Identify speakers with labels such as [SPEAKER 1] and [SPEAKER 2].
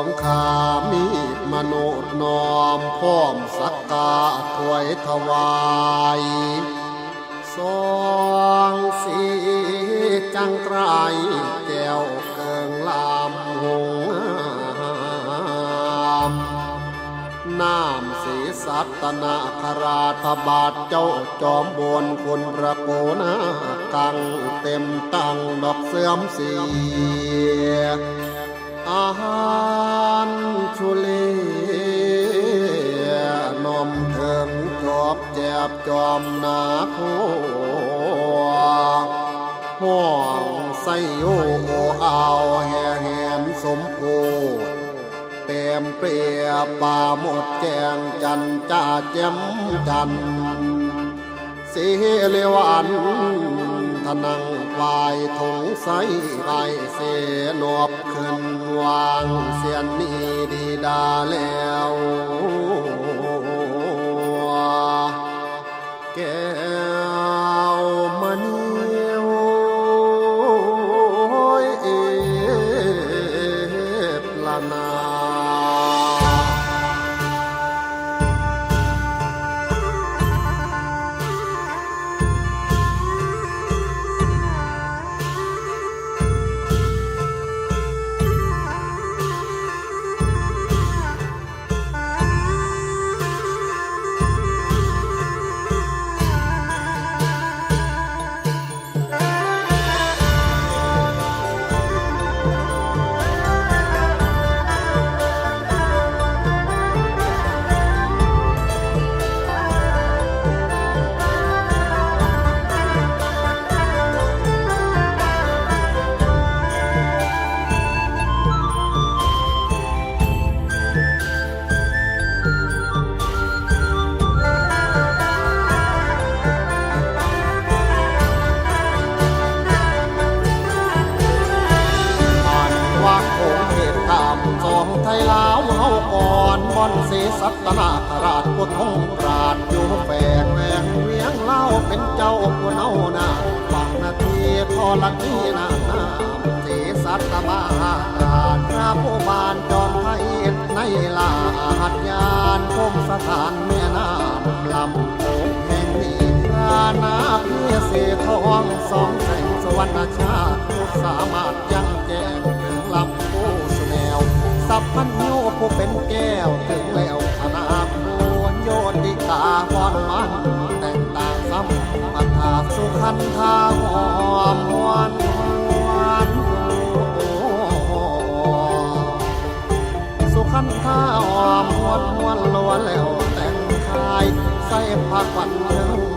[SPEAKER 1] งคามีดมโนดน้อมพร้อมสักกาถวายถวายสองสีจังไกรแก้วเกิงลามหงน้ำสีสัตนาคราธบาทเจ้าจอมบนคนประโกนากังเต็มตั้งดอกเสื่อมเสียอาหารชุลีนมเถิงจอบแจบจอมนาโคห่วงใส่โอเอาแห่แหมสมโพเต็มเปรียป่าหมดแจงจันจ่าเจ็มจันสีเลวันทนังวายถงใสไปเสนบขึ้นวางเสียนนี้ดีดาแล้วแก้วมณีปลานาไทยลาวเฮาก่อนบอนเสสัตนาคราชพุทธงราชอยู่แฝงแหวงเวียงเล่าเป็นเจ้าผู้เนาหน้าฟังนาทีทอลักที่นาเสสัตมาราชพระผู้บานจอมไทยในลาหัดยานคมสถานแม่น้ำลำโขงแห่งนี้รานาเพียเสทองสองแสงสวรรณชาติสามารถยังแจ้งถึงลำผู้สแนวสัพพัญโยผู้เป็นแก้วถึงแล้วธนาควรโยติกาพรมันแต่งต่างซ้ำอัฏฐาสุขันธาหอมหวนสุขันธาหอมหวนล้วนแล้วแต่งคายใส่ผ้าขวัญเรื่อง